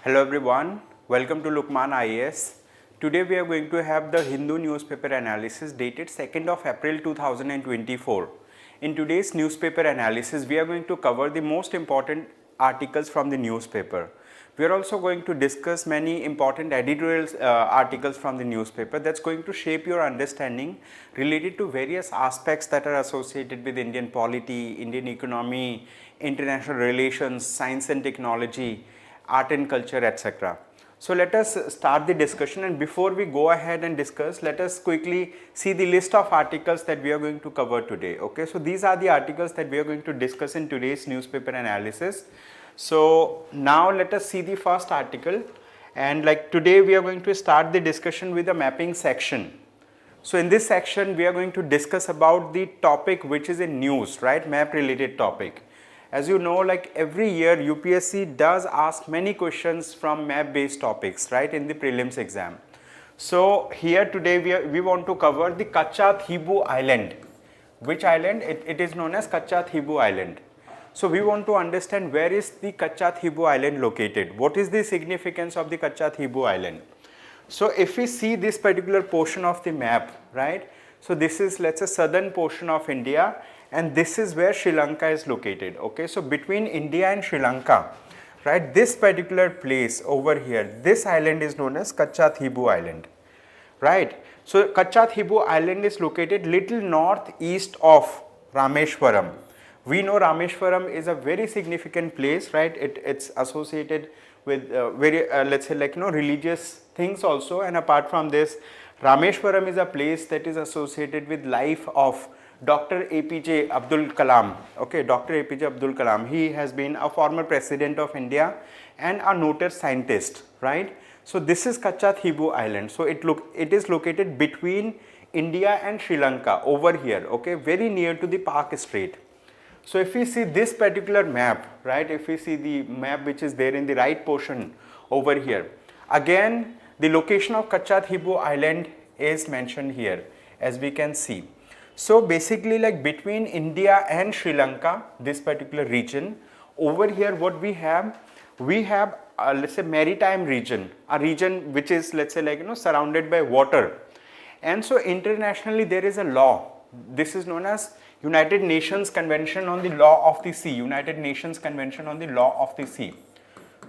Hello everyone, welcome to Lukmaan IAS. Today we are going to have the Hindu newspaper analysis dated 2nd of April 2024. In today's newspaper analysis, we are going to cover the most important articles from the newspaper. We are also going to discuss many important editorial articles from the newspaper that's going to shape your understanding related to various aspects that are associated with Indian polity, Indian economy, international relations, science and technology, art and culture, etc. So let us start the discussion, and before we go ahead and discuss, let us quickly see the list of articles that we are going to cover today. Okay, so these are the articles that we are going to discuss in today's newspaper analysis. So now let us see the first article, and like today we are going to start the discussion with the mapping section. So in this section we are going to discuss about the topic which is in news, right, map related topic. As you know, like every year UPSC does ask many questions from map based topics, right, in the prelims exam. So here today we want to cover the Kacha Thibu Island. Which island? It is known as Kacha Thibu Island. So we want to understand where is the Kacha Thibu Island located. What is the significance of the Kacha Thibu Island? So if we see this particular portion of the map, right, so this is, let's say, southern portion of India, and this is where Sri Lanka is located. Okay, so between India and Sri Lanka, right, this particular place over here, this island is known as Kacha Thibu Island, right. So Kacha Thibu Island is located little northeast of Rameshwaram. We know Rameshwaram is a very significant place, right? It's associated with very let's say, like, religious things also, and apart from this, Rameshwaram is a place that is associated with life of Dr. APJ Abdul Kalam. Okay, Dr. APJ Abdul Kalam, he has been a former president of India and a noted scientist, right? So this is Kacha Thibu Island. So it is located between India and Sri Lanka over here, okay, very near to the Park Strait. So if we see this particular map, right, if we see the map which is there in the right portion over here, again the location of Kacha Thibu Island is mentioned here, as we can see. So basically, like between India and Sri Lanka, this particular region, over here what we have let's say maritime region, a region which is, let's say, like, surrounded by water. And so internationally there is a law, this is known as United Nations Convention on the Law of the Sea, United Nations Convention on the Law of the Sea.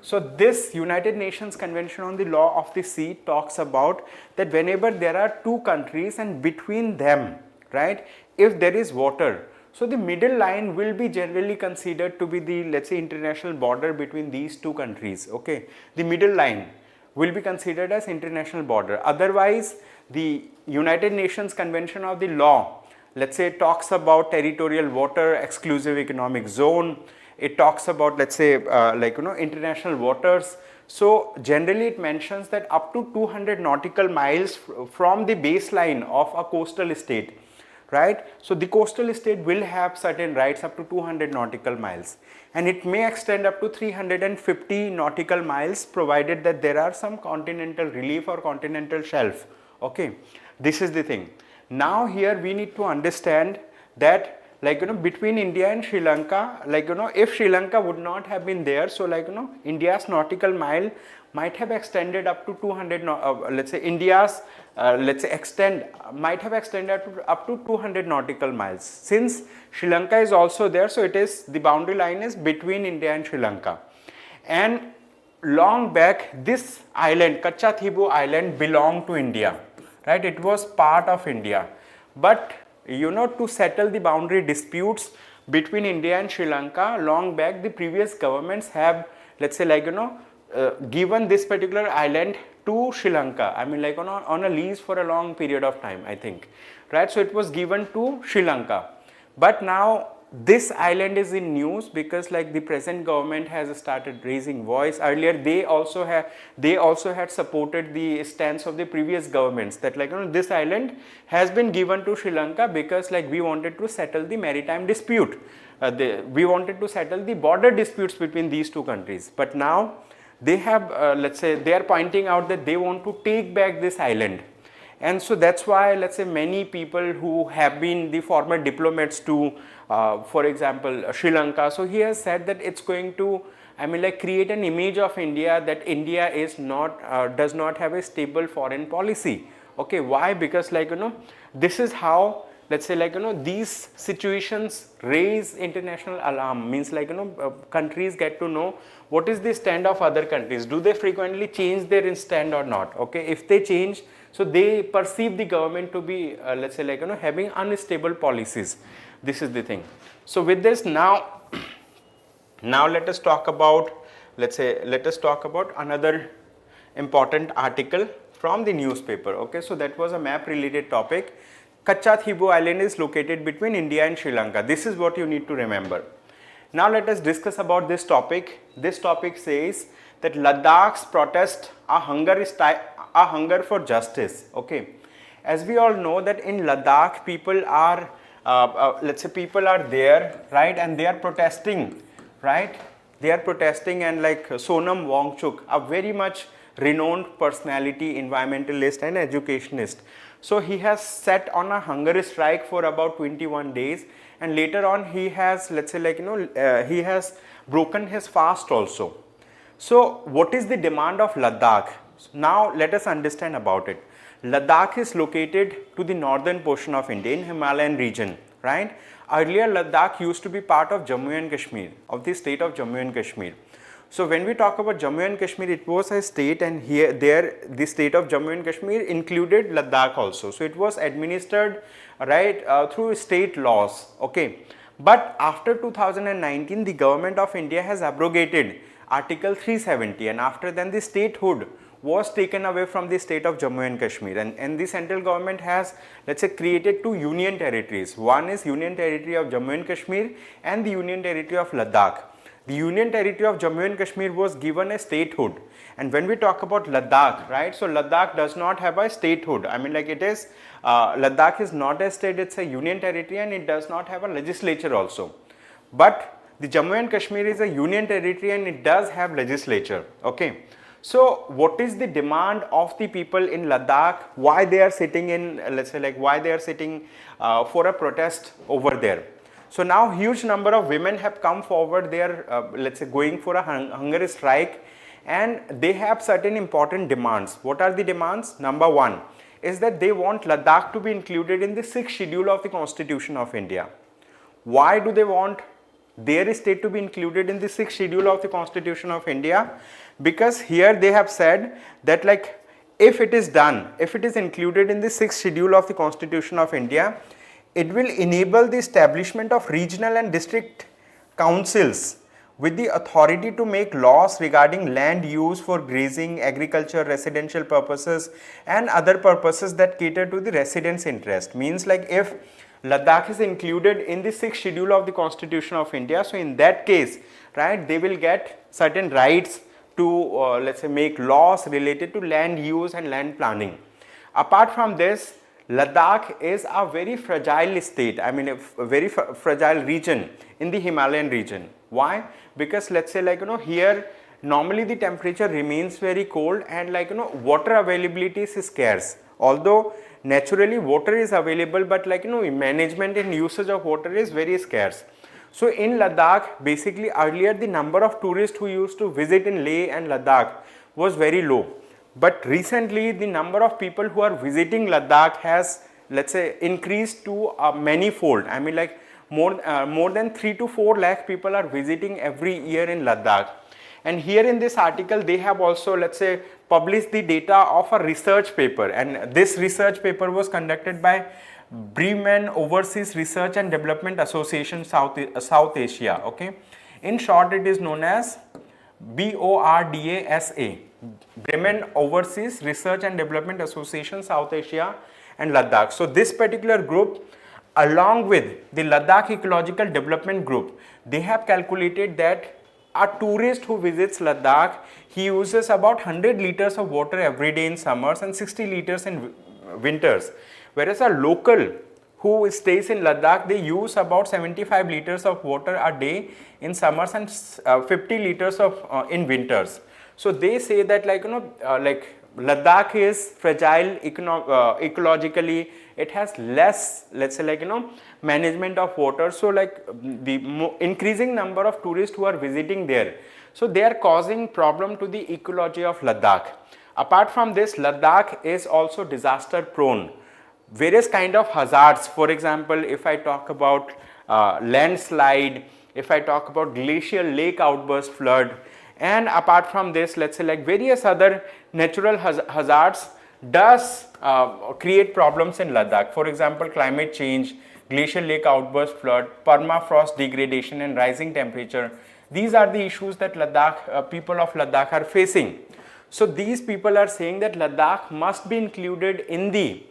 So this United Nations Convention on the Law of the Sea talks about that whenever there are two countries and between them, right, if there is water, so the middle line will be generally considered to be the, let's say, international border between these two countries. Okay, the middle line will be considered as international border. Otherwise, the United Nations Convention of the Law, let's say, it talks about territorial water, exclusive economic zone. It talks about, let's say, international waters. So generally it mentions that up to 200 nautical miles from the baseline of a coastal state, right? So the coastal state will have certain rights up to 200 nautical miles, and it may extend up to 350 nautical miles provided that there are some continental relief or continental shelf. Okay, this is the thing. Now here we need to understand that, between India and Sri Lanka, if Sri Lanka would not have been there, so India's nautical mile might have extended up to 200, let's say India's extend might have extended up to 200 nautical miles. Since Sri Lanka is also there, so it is, the boundary line is between India and Sri Lanka. And long back, this island, Kacha Thibu Island, belonged to India, right? It was part of India, but to settle the boundary disputes between India and Sri Lanka, long back the previous governments have, let's say, given this particular island to Sri Lanka. I mean, on a lease for a long period of time, I think, right? So it was given to Sri Lanka, but now this island is in news because, the present government has started raising voice. Earlier they also had supported the stance of the previous governments that, this island has been given to Sri Lanka because, we wanted to settle the maritime dispute, we wanted to settle the border disputes between these two countries. But now they have, let's say, they are pointing out that they want to take back this island. And so that's why, let's say, many people who have been the former diplomats to, for example, Sri Lanka, so he has said that it's going to I mean like create an image of India that India is not does not have a stable foreign policy. Okay, why? Because like this is how, let's say like these situations raise international alarm, means like countries get to know what is the stand of other countries, do they frequently change their stand or not. Okay, if they change, so they perceive the government to be let's say like having unstable policies. This is the thing. So with this, now let us talk about, let us talk about another important article from the newspaper. Okay, so that was a map related topic. Kachhathibu Island is located between India and Sri Lanka. This is what you need to remember. Now let us discuss about this topic. This topic says that Ladakh's protest a hunger for justice. Okay, as we all know that in Ladakh people are let's say people are there, right, and they are protesting, right? They are protesting, and like Sonam Wangchuk, a very much renowned personality, environmentalist and educationist. So he has set on a hunger strike for about 21 days, and later on he has, let's say like he has broken his fast also. So what is the demand of Ladakh? Now let us understand about it. Ladakh is located to the northern portion of India in Himalayan region, right? Earlier Ladakh used to be part of Jammu and Kashmir, of the state of Jammu and Kashmir. So when we talk about Jammu and Kashmir, it was a state, and here there the state of Jammu and Kashmir included Ladakh also. So it was administered, right, through state laws. Okay, but after 2019 the government of India has abrogated Article 370, and after then the statehood was taken away from the state of Jammu and Kashmir, and the central government has, let's say, created two union territories. One is Union Territory of Jammu and Kashmir and the Union Territory of Ladakh. The Union Territory of Jammu and Kashmir was given a statehood, and when we talk about Ladakh, right, so Ladakh does not have a statehood. I mean like it is, Ladakh is not a state, it's a union territory, and it does not have a legislature also. But the Jammu and Kashmir is a union territory and it does have legislature. Okay. So what is the demand of the people in Ladakh? Why they are sitting in, let's say like why they are sitting for a protest over there? So now huge number of women have come forward. They are let's say going for a hunger strike, and they have certain important demands. What are the demands? Number one is that they want Ladakh to be included in the 6th schedule of the Constitution of India. Why do they want their state to be included in the 6th schedule of the Constitution of India? Because here they have said that like if it is done, if it is included in the 6th schedule of the Constitution of India, it will enable the establishment of regional and district councils with the authority to make laws regarding land use for grazing, agriculture, residential purposes and other purposes that cater to the residents' interest. Means like if Ladakh is included in the 6th schedule of the Constitution of India, so in that case, right, they will get certain rights to let's say make laws related to land use and land planning. Apart from this, Ladakh is a very fragile state, I mean a very fragile region in the Himalayan region. Why? Because let's say like here normally the temperature remains very cold, and like water availability is scarce. Although naturally water is available, but like management and usage of water is very scarce. So in Ladakh, basically earlier the number of tourists who used to visit in Leh and Ladakh was very low. But recently the number of people who are visiting Ladakh has, let's say, increased to a manifold. I mean like more than 3 to 4 lakh people are visiting every year in Ladakh. And here in this article they have also, let's say, published the data of a research paper, and this research paper was conducted by Bremen Overseas Research and Development Association South Asia. Okay, in short it is known as BORDASA, Bremen Overseas Research and Development Association South Asia and Ladakh. So this particular group, along with the Ladakh Ecological Development Group, they have calculated that a tourist who visits Ladakh, he uses about 100 liters of water every day in summers and 60 liters in winters. Whereas a local who stays in Ladakh, they use about 75 liters of water a day in summers and 50 liters of in winters. So they say that like like Ladakh is fragile ecologically, it has less, let's say, like, you know, management of water. So like the increasing number of tourists who are visiting there, so they are causing problem to the ecology of Ladakh. Apart from this, Ladakh is also disaster prone. Various kind of hazards, for example, if I talk about landslide, if I talk about glacial lake outburst flood, and apart from this, let's say, like various other natural hazards does create problems in Ladakh. For example, climate change, glacial lake outburst flood, permafrost degradation and rising temperature. These are the issues that Ladakh, people of Ladakh are facing. So these people are saying that Ladakh must be included in the,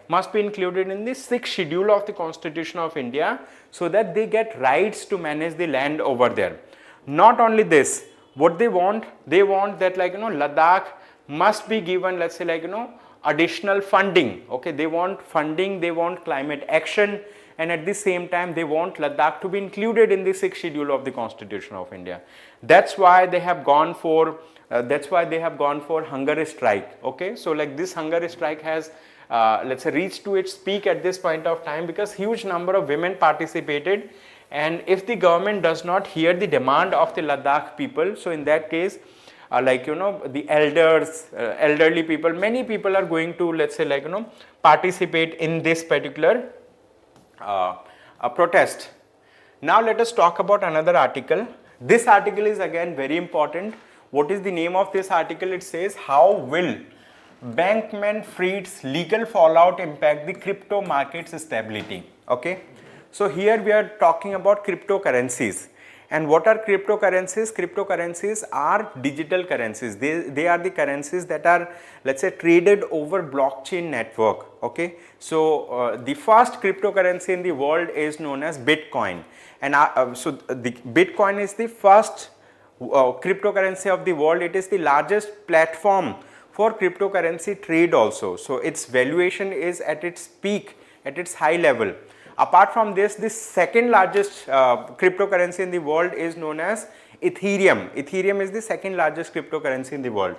must be included in the 6th schedule of the Constitution of India, so that they get rights to manage the land over there. Not only this, what they want that, like, you know, Ladakh must be given, let's say, like, you know, additional funding. Okay, they want funding, they want climate action, and at the same time they want Ladakh to be included in the 6th schedule of the Constitution of India. That's why they have gone for hunger strike. Okay, so like this hunger strike has let's say reached to its peak at this point of time, because huge number of women participated, and if the government does not hear the demand of the Ladakh people, so in that case, like, you know, the elders, elderly people, many people are going to, let's say, like, you know, participate in this particular protest. Now let us talk about another article. This article is again very important. What is the name of this article? It says, how will Bankman-Fried's legal fallout impact the crypto market's stability? Okay, so here we are talking about cryptocurrencies. And what are cryptocurrencies? Cryptocurrencies are digital currencies. They are the currencies that are, let's say, traded over blockchain network. Okay, so the first cryptocurrency in the world is known as Bitcoin, and so the Bitcoin is the first cryptocurrency of the world. It is the largest platform for cryptocurrency trade also. So its valuation is at its peak, at its high level. Apart from this, the second largest cryptocurrency in the world is known as Ethereum. Ethereum is the second largest cryptocurrency in the world.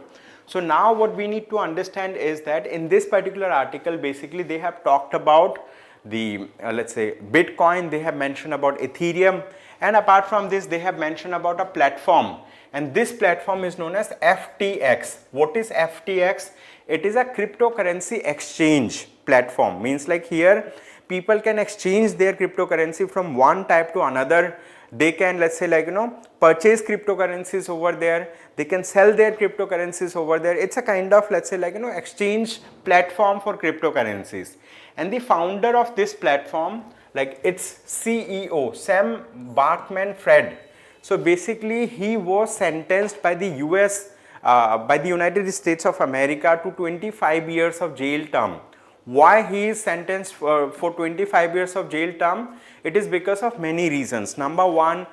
So now what we need to understand is that in this particular article, basically they have talked about the let's say Bitcoin, they have mentioned about Ethereum, and apart from this they have mentioned about a platform, and this platform is known as FTX. What is FTX? It is a cryptocurrency exchange platform. Means like here people can exchange their cryptocurrency from one type to another. They can, let's say, like, you know, purchase cryptocurrencies over there. They can sell their cryptocurrencies over there. It's a kind of, let's say, like, you know, exchange platform for cryptocurrencies. And the founder of this platform, like its CEO, Sam Bankman-Fried. So basically he was sentenced by the by the United States of America to 25 years of jail term. Why he is sentenced for 25 years of jail term? It is because of many reasons. Number one,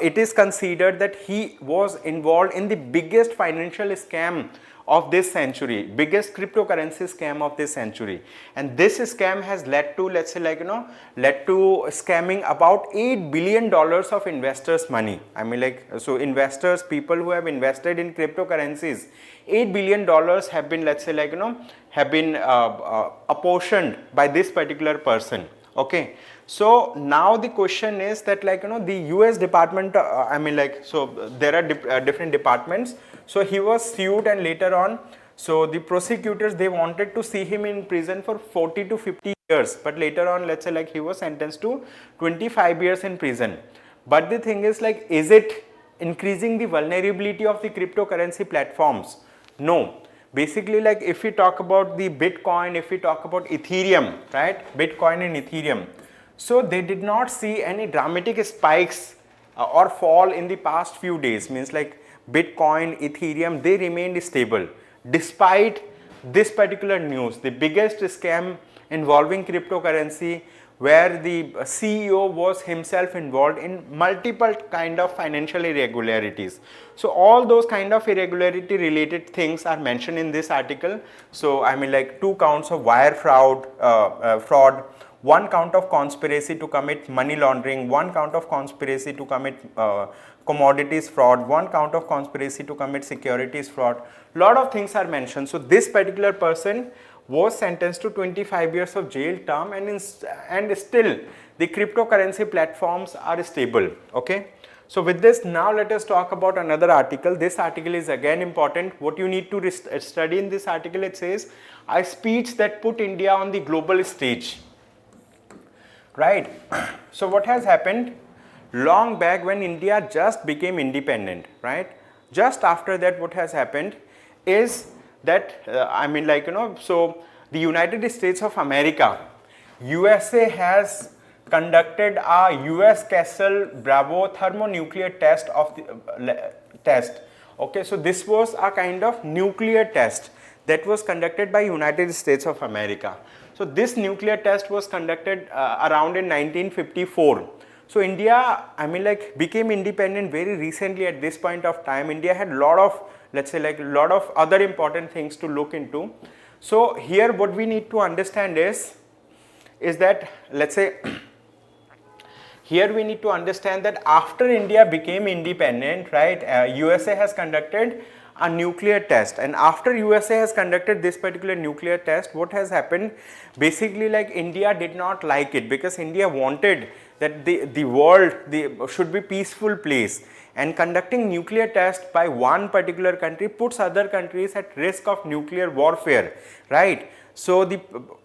it is considered that he was involved in the biggest financial scam of this century, biggest cryptocurrency scam of this century, and this scam has led to, let's say, like, you know, led to scamming about $8 billion of investors' money. I mean, like, so investors, people who have invested in cryptocurrencies, $8 billion have been, let's say, like, you know, have been apportioned by this particular person. Okay, so now the question is that, like, you know, the US department, I mean, like, so there are different departments. So he was sued, and later on, so the prosecutors, they wanted to see him in prison for 40 to 50 years, but later on, let's say, like, he was sentenced to 25 years in prison. But the thing is, like, is it increasing the vulnerability of the cryptocurrency platforms? No. Basically, like, if we talk about the Bitcoin, if we talk about Ethereum, right, Bitcoin and Ethereum, so they did not see any dramatic spikes or fall in the past few days. Means like Bitcoin, Ethereum, they remained stable despite this particular news, the biggest scam involving cryptocurrency, where the CEO was himself involved in multiple kind of financial irregularities. So all those kind of irregularity related things are mentioned in this article. So I mean, like, 2 counts of wire fraud, 1 count of conspiracy to commit money laundering, 1 count of conspiracy to commit commodities fraud, 1 count of conspiracy to commit securities fraud. Lot of things are mentioned. So this particular person was sentenced to 25 years of jail term, and still the cryptocurrency platforms are stable. Okay. So with this, now let us talk about another article. This article is again important. What you need to study in this article, it says, a speech that put India on the global stage. Right. So what has happened? Long back when India just became independent, right? Just after that, what has happened is that, so the United States of America, USA has conducted a US Castle Bravo thermonuclear test of the test. Okay, so this was a kind of nuclear test that was conducted by United States of America. So this nuclear test was conducted around in 1954. So India, became independent very recently. At this point of time, India had a lot of, let's say, like a lot of other important things to look into. So here what we need to understand is that, let's say, here we need to understand that after India became independent, right, USA has conducted a nuclear test, and after USA has conducted this particular nuclear test, what has happened? Basically, like, India did not like it, because India wanted that the world should be peaceful place, and conducting nuclear test by one particular country puts other countries at risk of nuclear warfare, right? So the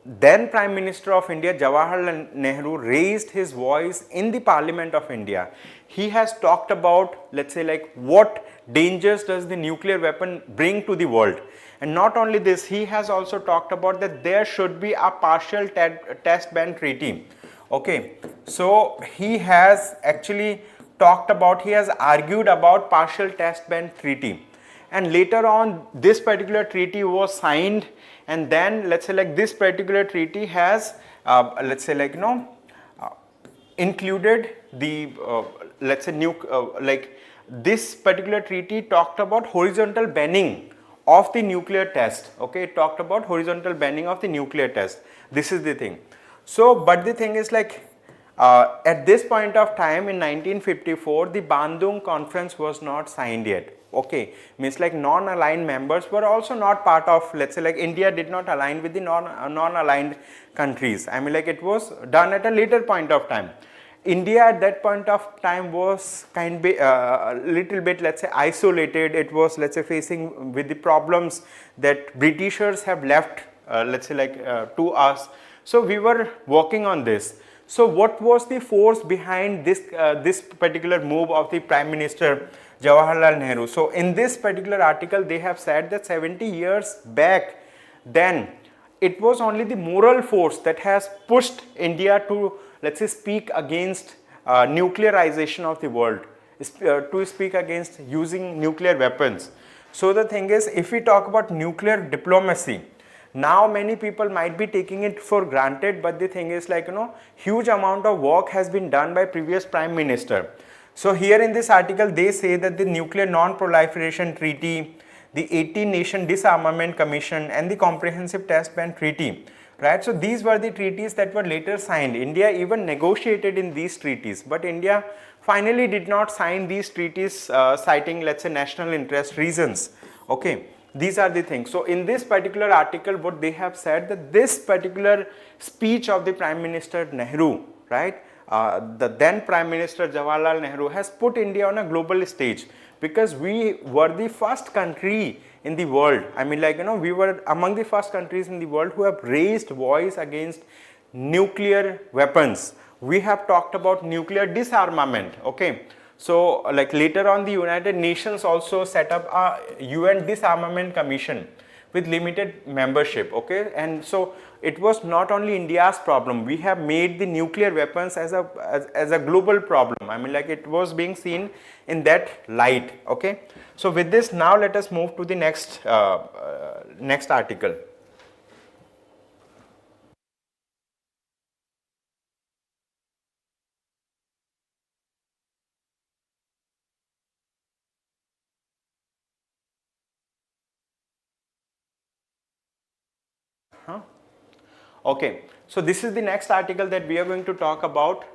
then Prime Minister of India, Jawaharlal Nehru, raised his voice in the Parliament of India. He has talked about, let's say, like, what dangers does the nuclear weapon bring to the world. And not only this, he has also talked about that there should be a partial test ban treaty. Okay, so he has actually talked about, he has argued about partial test ban treaty. And later on, this particular treaty was signed, and then, let's say, like, this particular treaty has, let's say, like, included the, let's say, like, this particular treaty talked about horizontal banning of the nuclear test. Okay, it talked about horizontal banning of the nuclear test. This is the thing. So, but the thing is, like, at this point of time in 1954, the Bandung Conference was not signed yet. Okay, means like non-aligned members were also not part of, let's say, like, India did not align with the non-aligned countries. It was done at a later point of time. India at that point of time was kind of little bit, let's say, isolated. It was, let's say, facing with the problems that Britishers have left, let's say, like, to us. So we were working on this. So what was the force behind this this particular move of the Prime Minister Jawaharlal Nehru? So in this particular article, they have said that 70 years back, then it was only the moral force that has pushed India to, let's say, speak against nuclearization of the world, to speak against using nuclear weapons. So the thing is, if we talk about nuclear diplomacy, now many people might be taking it for granted, but the thing is, like, huge amount of work has been done by previous Prime Minister. So here in this article, they say that the Nuclear Non-Proliferation Treaty, the 18-Nation Disarmament Commission, and the Comprehensive Test Ban Treaty, right? So these were the treaties that were later signed. India even negotiated in these treaties, but India finally did not sign these treaties, citing, let's say, national interest reasons. Okay, these are the things. So in this particular article, what they have said, that this particular speech of the Prime Minister Nehru, right, the then Prime Minister Jawaharlal Nehru, has put India on a global stage, because we were the first country in the world. We were among the first countries in the world who have raised voice against nuclear weapons. We have talked about nuclear disarmament. Okay, so like later on, the United Nations also set up a UN Disarmament Commission with limited membership. Okay, and so it was not only India's problem. We have made the nuclear weapons as a global problem. It was being seen in that light. Okay, so with this, now let us move to the next next article. Okay, so this is the next article that we are going to talk about.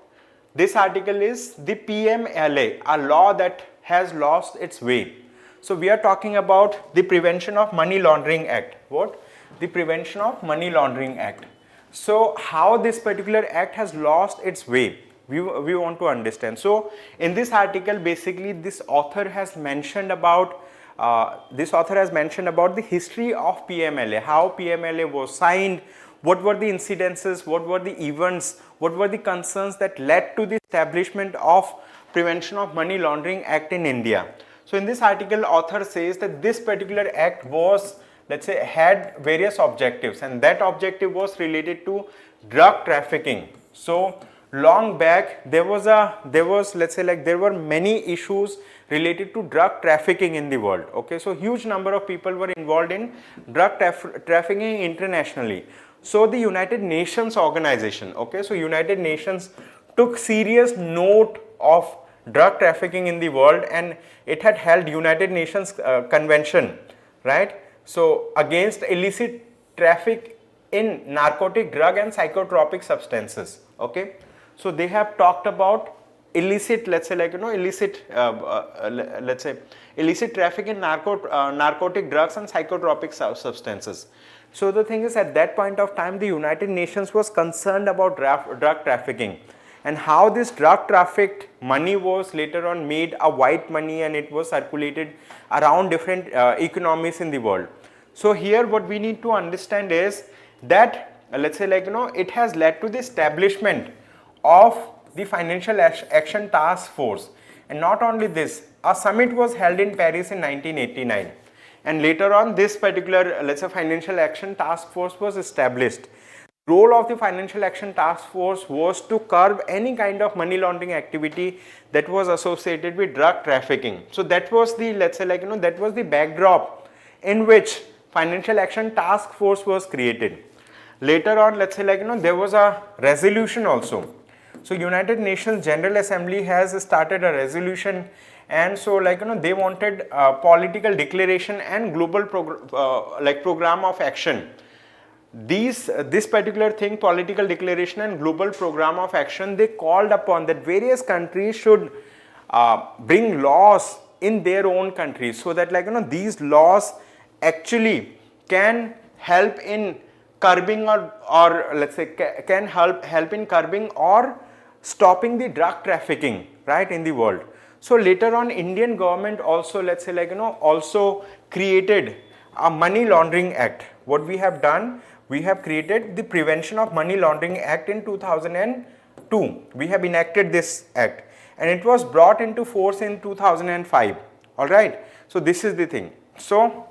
This article is the PMLA, a law that has lost its way. So we are talking about the Prevention of Money Laundering Act. What? the Prevention of Money Laundering Act. So how this particular act has lost its way, we want to understand. So in this article, basically this author has mentioned about the history of PMLA, how PMLA was signed, what were the incidences, what were the events, what were the concerns that led to the establishment of Prevention of Money Laundering Act in India. So in this article, author says that this particular act was, let's say, had various objectives, and that objective was related to drug trafficking. So long back there were many issues related to drug trafficking in the world. Okay, so huge number of people were involved in drug trafficking internationally. So the United Nations organization, okay, so United Nations took serious note of drug trafficking in the world, and it had held United Nations convention, right? So against illicit traffic in narcotic, drug and psychotropic substances. Okay, so they have talked about illicit, illicit traffic in narcotic drugs and psychotropic substances. So the thing is, at that point of time, the United Nations was concerned about drug trafficking, and how this drug trafficked money was later on made a white money, and it was circulated around different economies in the world. So here what we need to understand is that it has led to the establishment of the Financial Action Task Force. And not only this, a summit was held in Paris in 1989, and later on this particular Financial Action Task Force was established. The role of the Financial Action Task Force was to curb any kind of money laundering activity that was associated with drug trafficking. So that was the that was the backdrop in which Financial Action Task Force was created. Later on, there was a resolution also. So United Nations General Assembly has started a resolution, and so they wanted political declaration and global program of action. This particular thing, political declaration and global program of action, they called upon that various countries should bring laws in their own countries, so that these laws actually can help in curbing can help in curbing or stopping the drug trafficking, right, in the world. So later on, Indian government also also created a Money Laundering Act. What we have done, we have created the Prevention of Money Laundering Act in 2002. We have enacted this act, and it was brought into force in 2005. All right. So this is the thing. So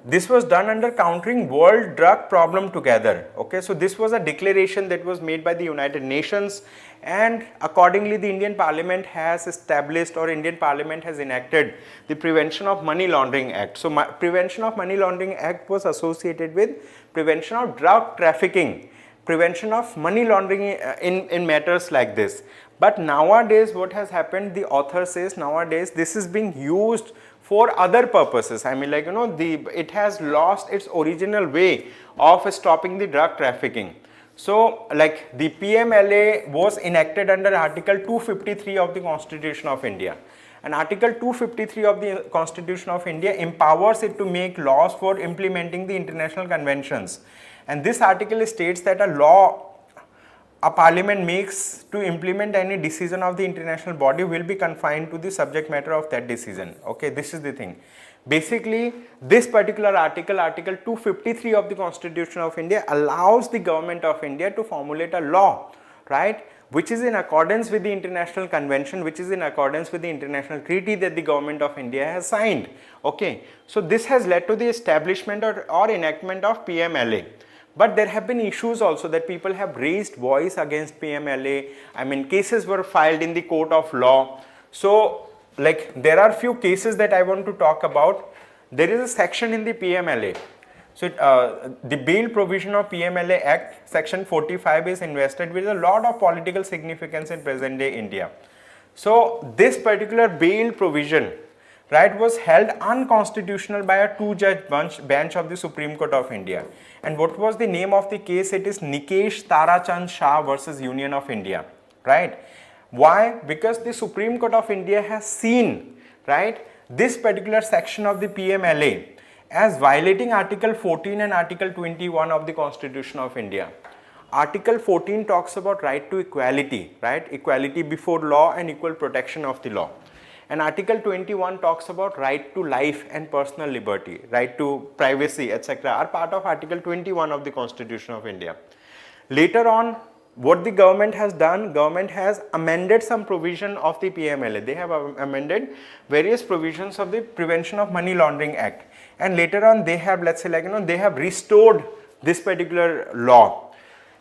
this was done under Countering World Drug Problem Together. Okay, so this was a declaration that was made by the United Nations, and accordingly the Indian Parliament has established, or Indian Parliament has enacted, the Prevention of Money Laundering Act. So Prevention of Money Laundering Act was associated with prevention of drug trafficking, prevention of money laundering in matters like this. But nowadays what has happened, the author says nowadays this is being used for other purposes. I mean, it has lost its original way of stopping the drug trafficking. So the PMLA was enacted under Article 253 of the Constitution of India, and Article 253 of the Constitution of India empowers it to make laws for implementing the international conventions. And this article states that a law a parliament makes to implement any decision of the international body will be confined to the subject matter of that decision. Okay, this is the thing. Basically, this particular article, Article 253 of the Constitution of India, allows the government of India to formulate a law, right, which is in accordance with the international convention, which is in accordance with the international treaty that the government of India has signed. Okay, so this has led to the establishment or enactment of PMLA. But there have been issues also that people have raised voice against PMLA. I mean, cases were filed in the court of law. So there are few cases that I want to talk about. There is a section in the PMLA. So the bail provision of PMLA Act, section 45, is invested with a lot of political significance in present day India. So this particular bail provision, right, was held unconstitutional by a two-judge bench of the Supreme Court of India. And what was the name of the case? It is Nikesh Tarachand Shah versus Union of India, right? Why? Because the Supreme Court of India has seen, right, this particular section of the PMLA as violating Article 14 and Article 21 of the Constitution of India. Article 14 talks about right to equality, right? Equality before law and equal protection of the law. And Article 21 talks about right to life and personal liberty, right to privacy, etc. are part of Article 21 of the Constitution of India. Later on, what the government has done, government has amended some provision of the PMLA. They have amended various provisions of the Prevention of Money Laundering Act. And later on, they have, let's say, they have restored this particular law.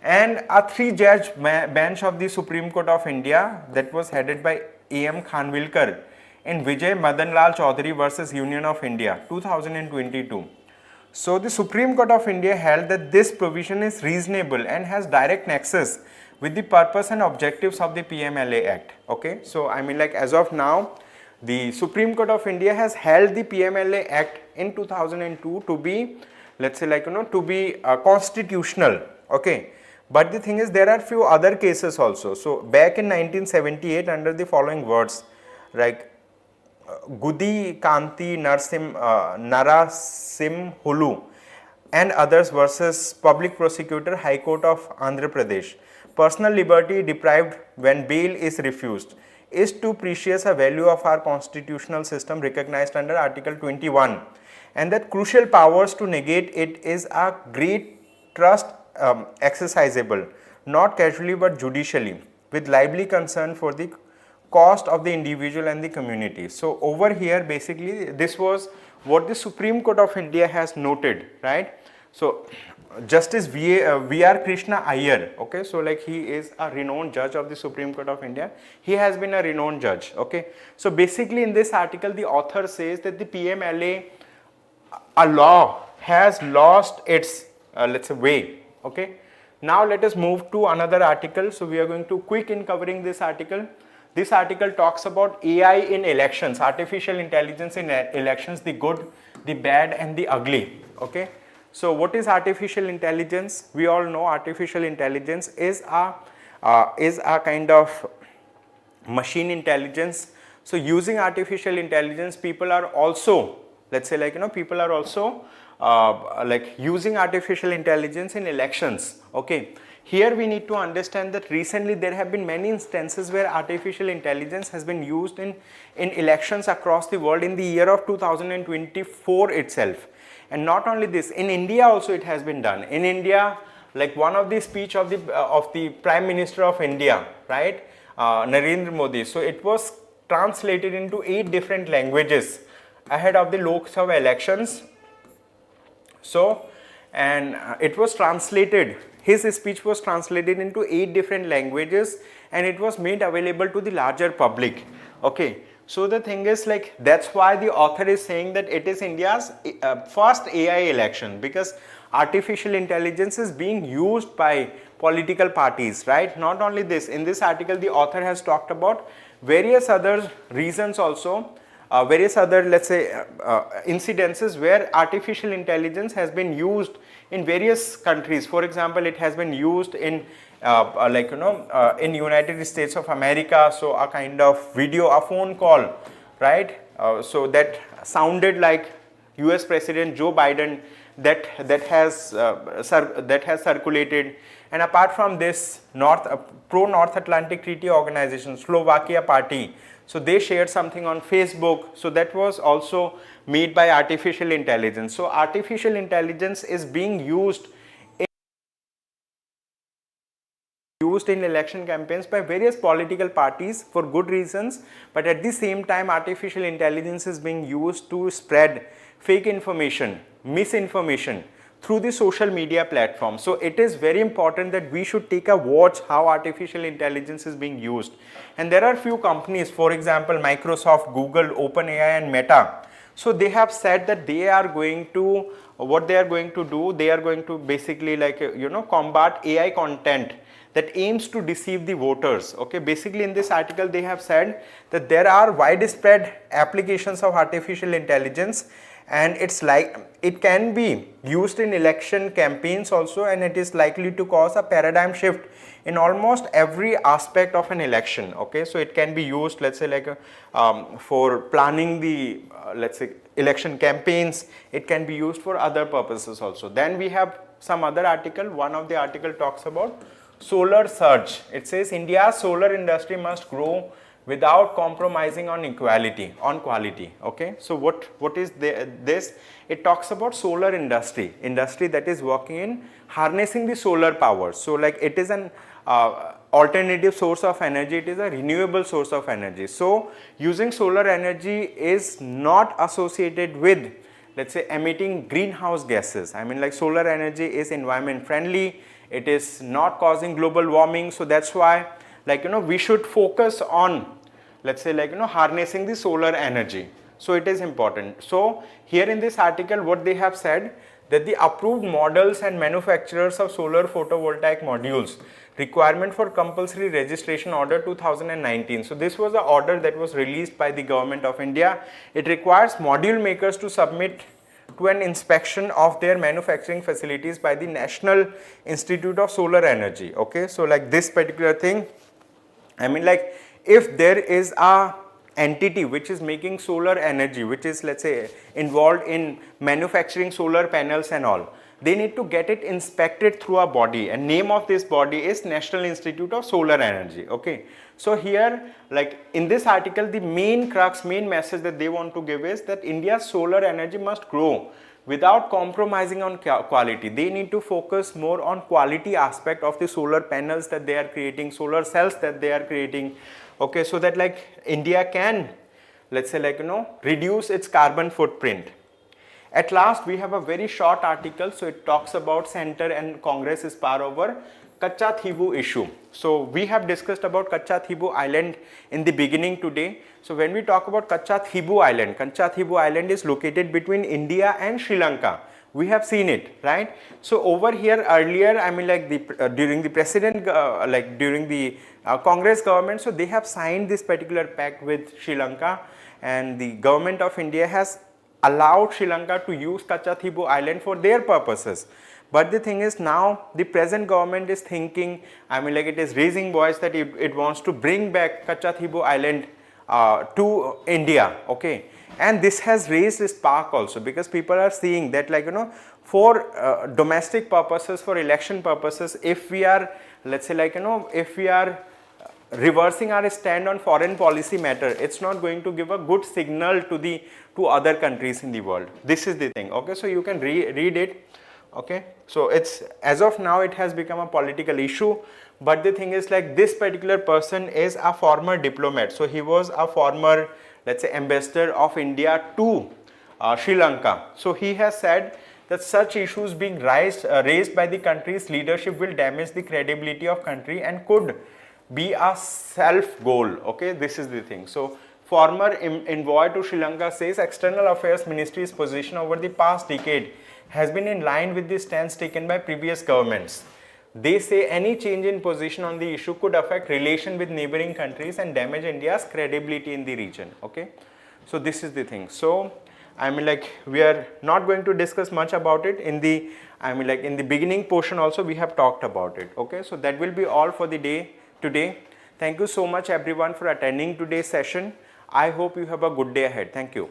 And a 3-judge bench of the Supreme Court of India that was headed by A.M. Khanwilkar in Vijay Madanlal Chaudhary versus Union of India, 2022. So the Supreme Court of India held that this provision is reasonable and has direct nexus with the purpose and objectives of the PMLA Act. Okay, so I mean, like, as of now, the Supreme Court of India has held the PMLA Act in 2002 to be, let's say, to be constitutional. Okay, but the thing is, there are few other cases also. So back in 1978, under the following words, like Gudi Kanti Narasim Hulu and others versus Public Prosecutor High Court of Andhra Pradesh. Personal liberty deprived when bail is refused is too precious a value of our constitutional system recognized under Article 21, and that crucial powers to negate it is a great trust exercisable, not casually but judicially, with lively concern for the cost of the individual and the community. So over here, basically, this was what the Supreme Court of India has noted, right? So Justice V.R. Krishna Iyer, okay, so like he is a renowned judge of the Supreme Court of India. He has been a renowned judge, okay. So basically, in this article, the author says that the PMLA, a law, has lost its, let's say, way, okay. Now let us move to another article. So we are going to quick in covering this article. This article talks about AI in elections, artificial intelligence in elections, the good, the bad and the ugly, okay. So what is artificial intelligence? We all know artificial intelligence is a kind of machine intelligence. So using artificial intelligence, people are also, let's say, people are also using artificial intelligence in elections, okay. Here we need to understand that recently there have been many instances where artificial intelligence has been used in elections across the world in the year of 2024 itself. And not only this, in India also it has been done. In India, like one of the speech of the Prime Minister of India, right, Narendra Modi, so it was translated into 8 different languages ahead of the Lok Sabha elections. So, and it was translated, his speech was translated into 8 different languages and it was made available to the larger public, okay. So the thing is, like, that's why the author is saying that it is India's first AI election, because artificial intelligence is being used by political parties, right. Not only this, in this article the author has talked about various other reasons also, various other, let's say, incidences where artificial intelligence has been used in various countries. For example, it has been used in in United States of America. So a kind of video, a phone call, right, so that sounded like US President Joe Biden, that has circulated. And apart from this, pro North Atlantic Treaty Organization, Slovakia party, so they shared something on Facebook, so that was also made by artificial intelligence. So artificial intelligence is being used in election campaigns by various political parties for good reasons, but at the same time artificial intelligence is being used to spread fake information, misinformation through the social media platform. So it is very important that we should take a watch how artificial intelligence is being used. And there are few companies, for example Microsoft, Google, OpenAI and Meta. So they have said that they are going to, what they are going to do, they are going to basically combat AI content that aims to deceive the voters, okay. Basically in this article they have said that there are widespread applications of artificial intelligence, and it can be used in election campaigns also, and it is likely to cause a paradigm shift in almost every aspect of an election. Okay, so it can be used, let's say, like for planning the let's say election campaigns. It can be used for other purposes also. Then we have some other article. One of the article talks about solar surge. It says India's solar industry must grow without compromising on quality. Okay, so what is this? It talks about solar industry that is working in harnessing the solar power. So like it is an alternative source of energy, it is a renewable source of energy. So using solar energy is not associated with, let's say, emitting greenhouse gases. I mean, like, solar energy is environment friendly, it is not causing global warming. So that's why, like, we should focus on, let's say, like, harnessing the solar energy. So it is important. So here in this article, what they have said, that the approved models and manufacturers of solar photovoltaic modules, requirement for compulsory registration order 2019. So this was the order that was released by the government of India. It requires module makers to submit to an inspection of their manufacturing facilities by the National Institute of Solar Energy. Okay, so like this particular thing, I mean, like, if there is a entity which is making solar energy, which is, let's say, involved in manufacturing solar panels and all, they need to get it inspected through a body, and name of this body is National Institute of Solar Energy. Okay, so here, like in this article, the main message that they want to give is that India's solar energy must grow without compromising on quality. They need to focus more on quality aspect of the solar panels that they are creating, solar cells that they are creating. Okay, so that, like, India can, let's say, like, reduce its carbon footprint. At last, we have a very short article. So it talks about center and Congress's power over Kacha Thibu issue. So we have discussed about Kacha Thibu Island in the beginning today. So when we talk about Kacha Thibu Island is located between India and Sri Lanka. We have seen it, right? So over here earlier, I mean, like, during the president, during the Congress government, so they have signed this particular pact with Sri Lanka, and the government of India has allowed Sri Lanka to use Kacha Thibu Island for their purposes. But the thing is, now the present government is thinking, I mean, like, it is raising voice that it wants to bring back Kacha Thibu Island to India. Okay, and this has raised a spark also, because people are seeing that, like, for domestic purposes, for election purposes, if we are, let's say, like, if we are reversing our stand on foreign policy matter, it's not going to give a good signal to other countries in the world. This is the thing. Okay, so you can read it. Okay, so it's, as of now, it has become a political issue. But the thing is, like, this particular person is a former diplomat. So he was a former, let's say, ambassador of India to Sri Lanka. So he has said that such issues being raised by the country's leadership will damage the credibility of country and could be a self goal. Okay, this is the thing. So former envoy to Sri Lanka says External Affairs Ministry's position over the past decade has been in line with the stance taken by previous governments. They say any change in position on the issue could affect relation with neighboring countries and damage India's credibility in the region. Okay, so this is the thing. So I mean, like, we are not going to discuss much about it in the, I mean, like, in the beginning portion also we have talked about it. Okay, so that will be all for the day today. Thank you so much everyone for attending today's session. I hope you have a good day ahead. Thank you.